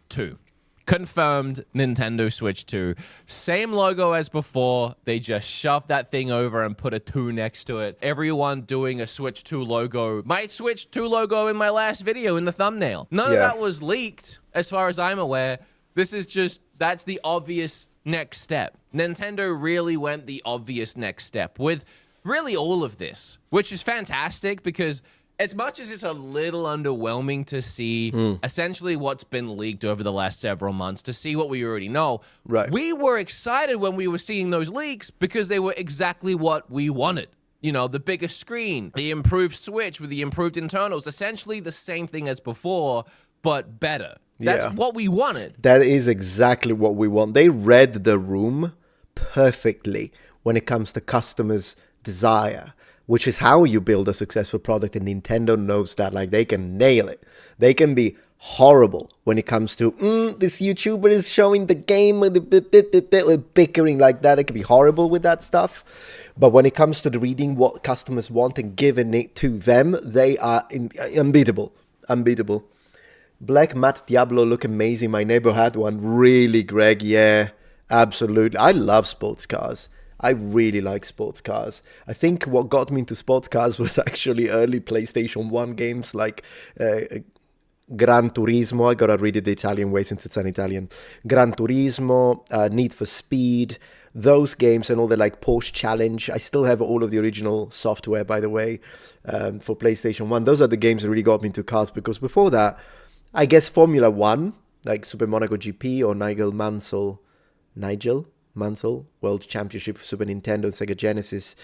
2. Confirmed Nintendo Switch 2. Same logo as before. They just shoved that thing over and put a 2 next to it. Everyone doing a Switch 2 logo. My Switch 2 logo in my last video in the thumbnail. None of that was leaked, as far as I'm aware. This is just, that's the obvious next step. Nintendo really went the obvious next step with really all of this, which is fantastic because as much as it's a little underwhelming to see essentially what's been leaked over the last several months, to see what we already know, we were excited when we were seeing those leaks because they were exactly what we wanted. You know, the bigger screen, the improved Switch with the improved internals, essentially the same thing as before, but better. That's what we wanted. That is exactly what we want. They read the room perfectly when it comes to customers' desire, which is how you build a successful product, and Nintendo knows that. Like, they can nail it. They can be horrible when it comes to, this YouTuber is showing the game, bickering like that. It can be horrible with that stuff. But when it comes to the reading what customers want and giving it to them, they are unbeatable. Unbeatable. Black Matte Diablo look amazing. My neighbor had one. Really, Greg? Yeah, absolutely. I love sports cars. I really like sports cars. I think what got me into sports cars was actually early PlayStation 1 games like Gran Turismo. I gotta read it the Italian way since it's an Italian. Gran Turismo, Need for Speed, those games, and all the like Porsche Challenge. I still have all of the original software, by the way, for PlayStation 1. Those are the games that really got me into cars, because before that, I guess Formula 1, like Super Monaco GP or Nigel Mansell World Championship for Super Nintendo and Sega Genesis,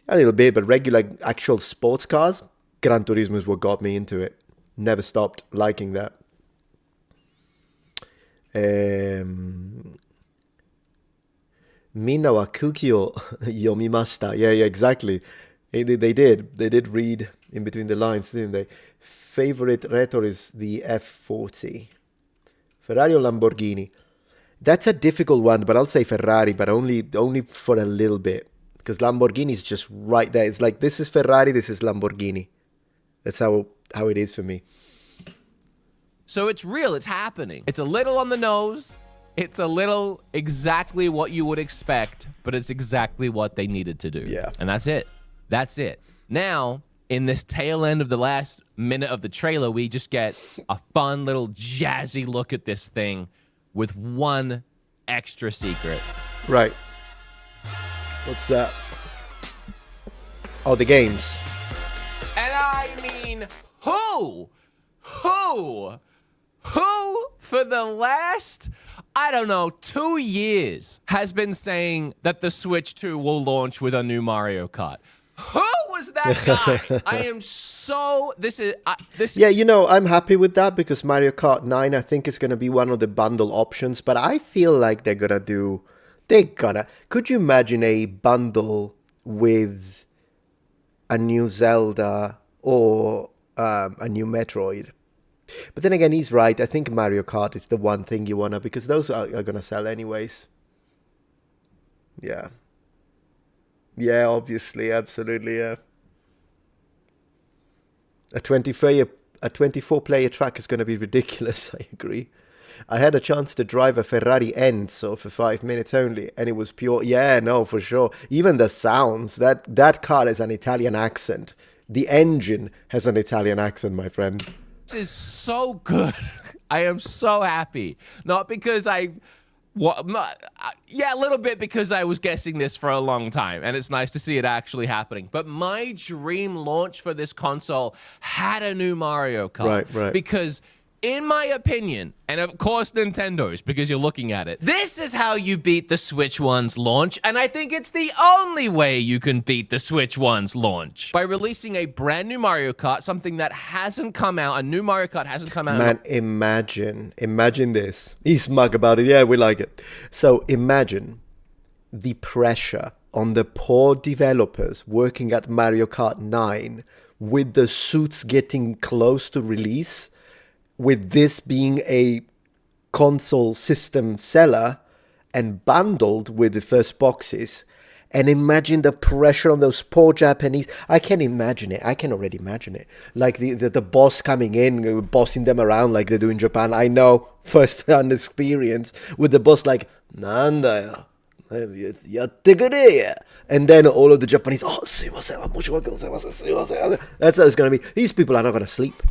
a little bit, but regular actual sports cars, Gran Turismo is what got me into it. Never stopped liking that. Minna wa kuki o yomimashita. Yeah, exactly. They did read in between the lines, didn't they? Favorite retro is the F40. Ferrari or Lamborghini? That's a difficult one, but I'll say Ferrari, but only for a little bit, because Lamborghini is just right there. It's like, this is Ferrari, this is Lamborghini. That's how it is for me. So it's real, it's happening. It's a little on the nose. It's a little exactly what you would expect, but it's exactly what they needed to do. Yeah. And that's it. That's it. Now, in this tail end of the last minute of the trailer, we just get a fun little jazzy look at this thing with one extra secret. Right. What's that? Oh, the games. And I mean, who for the last, I don't know, 2 years has been saying that the Switch 2 will launch with a new Mario Kart? Who was that guy? I am so, Yeah, you know, I'm happy with that, because Mario Kart 9, I think, is going to be one of the bundle options, but I feel like could you imagine a bundle with a new Zelda or a new Metroid? But then again, he's right. I think Mario Kart is the one thing you want to, because those are going to sell anyways. Yeah. Yeah, obviously, absolutely, yeah. A 24-player track is going to be ridiculous, I agree. I had a chance to drive a Ferrari Enzo for 5 minutes only, and it was pure, yeah, no, for sure. Even the sounds, that car has an Italian accent. The engine has an Italian accent, my friend. This is so good. I am so happy. Not because a little bit because I was guessing this for a long time, and it's nice to see it actually happening. But my dream launch for this console had a new Mario Kart. Right. Because in my opinion, and of course Nintendo's, because you're looking at it, this is how you beat the Switch 1's launch, and I think it's the only way you can beat the Switch 1's launch. By releasing a brand new Mario Kart, something that hasn't come out, a new Mario Kart hasn't come out. Man, imagine this. He's smug about it. Yeah, we like it. So imagine the pressure on the poor developers working at Mario Kart 9 with the suits getting close to release, with this being a console system seller and bundled with the first boxes, And imagine the pressure on those poor Japanese. I can imagine it. I can already imagine it. Like the boss coming in, bossing them around like they do in Japan. I know first-hand experience with the boss like, Nanda, yatte kure. And then all of the Japanese, oh, sumimasen, sumimasen. That's how it's going to be. These people are not going to sleep.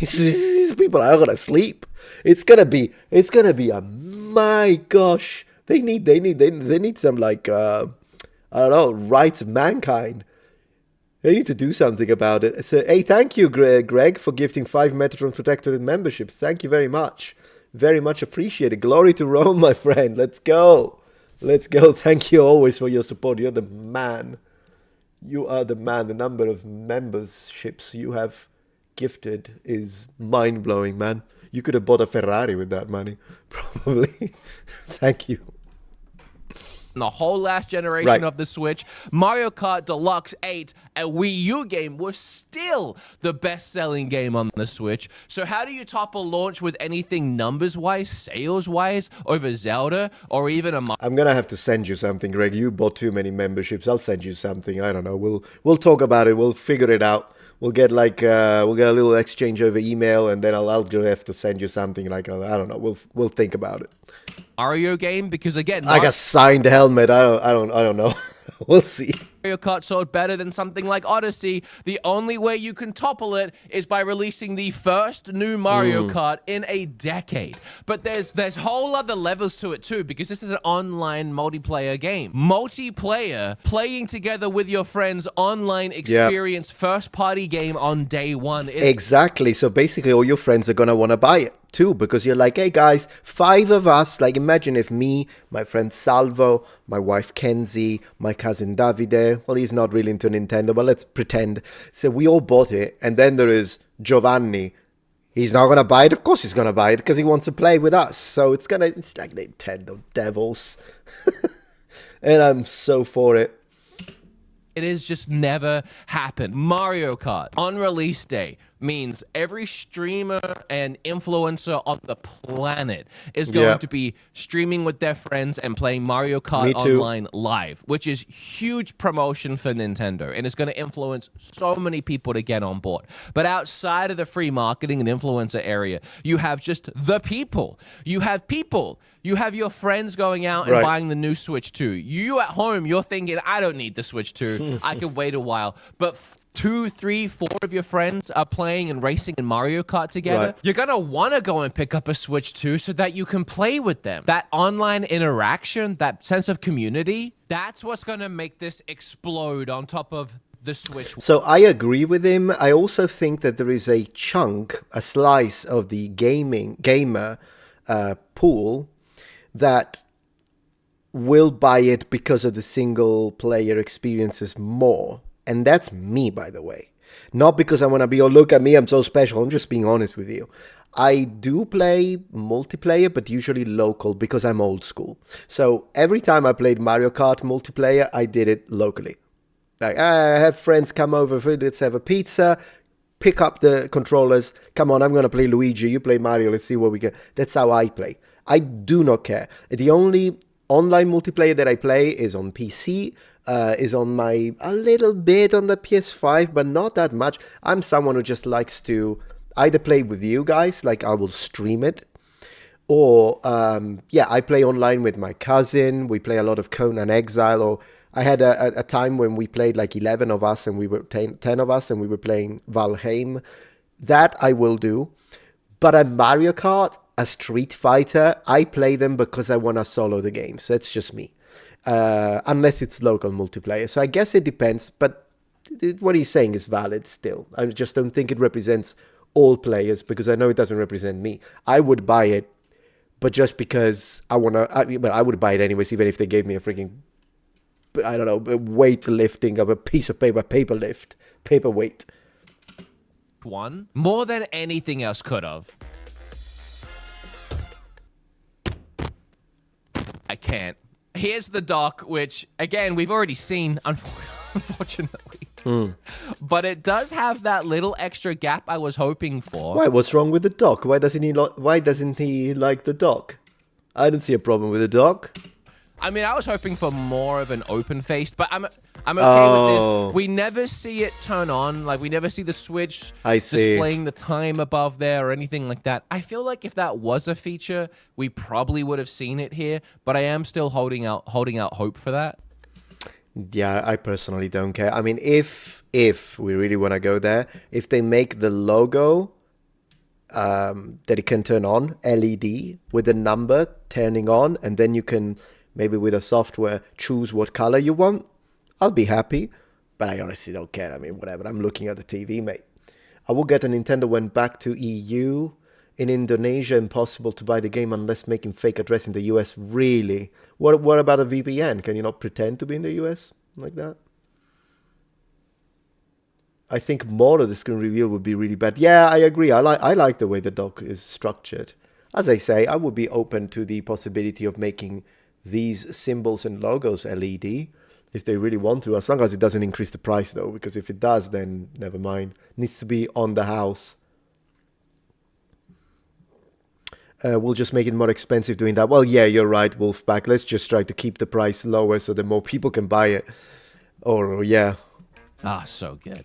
These people are not going to sleep. It's going to be a, my gosh. They need some like, I don't know, rights of mankind. They need to do something about it. So, hey, thank you, Greg, for gifting 5 Metatron Protectorate memberships. Thank you very much. Very much appreciated. Glory to Rome, my friend. Let's go. Let's go. Thank you always for your support. You're the man. You are the man. The number of memberships you have gifted is mind-blowing, man. You could have bought a Ferrari with that money, probably. Thank you. The whole last generation of the Switch, Mario Kart Deluxe 8, a Wii U game, was still the best-selling game on the Switch. So how do you top a launch with anything numbers-wise, sales-wise, over Zelda, or even a... I'm gonna have to send you something, Greg. You bought too many memberships. I'll send you something. I don't know. We'll talk about it. We'll figure it out. We'll get like we'll get a little exchange over email, and then I'll just have to send you something like I don't know. We'll think about it. Mario game, because again, like a signed helmet. I don't know. We'll see. Mario Kart sold better than something like Odyssey. The only way you can topple it is by releasing the first new Mario Kart in a decade. But there's whole other levels to it too, because this is an online multiplayer game. Multiplayer, playing together with your friends, online experience, first party game on day one. Exactly. So basically all your friends are gonna want to buy it too, because you're like, hey guys, 5 of us, like imagine if me, my friend Salvo, my wife Kenzie, my cousin Davide, well, he's not really into Nintendo, but let's pretend. So we all bought it, and then there is Giovanni. He's not gonna buy it. Of course he's gonna buy it because he wants to play with us. So it's like Nintendo devils. And I'm so for it. It has just never happened. Mario Kart on release day means every streamer and influencer on the planet is going to be streaming with their friends and playing Mario Kart online live, which is huge promotion for Nintendo, and it's going to influence so many people to get on board. But outside of the free marketing and influencer area, you have just the people. You have people. You have your friends going out and buying the new Switch 2. You at home, you're thinking, I don't need the Switch 2. I can wait a while. But 2, 3, 4 of your friends are playing and racing in Mario Kart together. You're going to want to go and pick up a Switch 2 so that you can play with them. That online interaction, that sense of community, that's what's going to make this explode on top of the Switch. So I agree with him. I also think that there is a chunk, a slice of the gamer pool that will buy it because of the single player experiences more. And that's me, by the way. Not because I want to be, oh, look at me, I'm so special. I'm just being honest with you. I do play multiplayer, but usually local because I'm old school. So every time I played Mario Kart multiplayer, I did it locally. Like, I have friends come over, let's have a pizza, pick up the controllers. Come on, I'm going to play Luigi, you play Mario, let's see what we get. That's how I play. I do not care. The only online multiplayer that I play is on PC, is on a little bit on the PS5, but not that much. I'm someone who just likes to either play with you guys, like I will stream it, or, I play online with my cousin. We play a lot of Conan Exile, or I had a time when we played like 11 of us and we were 10 of us and we were playing Valheim. That I will do. But a Mario Kart, a Street Fighter, I play them because I want to solo the games. That's just me. Unless it's local multiplayer. So I guess it depends, but what he's saying is valid still. I just don't think it represents all players because I know it doesn't represent me. I would buy it, but just because I want to, I would buy it anyways, even if they gave me a freaking, I don't know, weightlifting of a piece of paperweight. One more than anything else could have. I can't. Here's the dock, which, again, we've already seen, unfortunately. But it does have that little extra gap I was hoping for. Why? What's wrong with the dock? Why doesn't he like the dock? I don't see a problem with the dock. I mean, I was hoping for more of an open face, but I'm okay Oh. with this. We never see it turn on. Like, we never see the Switch I see. displaying the time above there or anything like that. I feel like if that was a feature, we probably would have seen it here, but I am still holding out hope for that. Yeah, I personally don't care. I mean, if we really want to go there, if they make the logo that it can turn on, LED, with a number turning on, and then you can maybe with a software choose what color you want, I'll be happy. But I honestly don't care. I mean, whatever. I'm looking at the TV, mate. I will get a Nintendo went back to EU. In Indonesia, impossible to buy the game unless making fake address in the US. Really? What about a VPN? Can you not pretend to be in the US like that? I think more of the screen reveal would be really bad. Yeah, I agree. I like the way the dock is structured. As I say, I would be open to the possibility of making these symbols and logos LED if they really want to, as long as it doesn't increase the price though, because if it does, then never mind. Needs to be on the house. We'll just make it more expensive doing that. Well, yeah, you're right, Wolfpack. Let's just try to keep the price lower so that more people can buy it. Or, yeah. Ah, so good.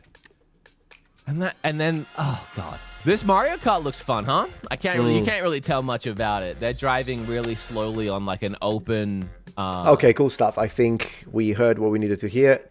And then, oh god, this Mario Kart looks fun, huh? You can't really tell much about it. They're driving really slowly on like an open. Okay, cool stuff. I think we heard what we needed to hear.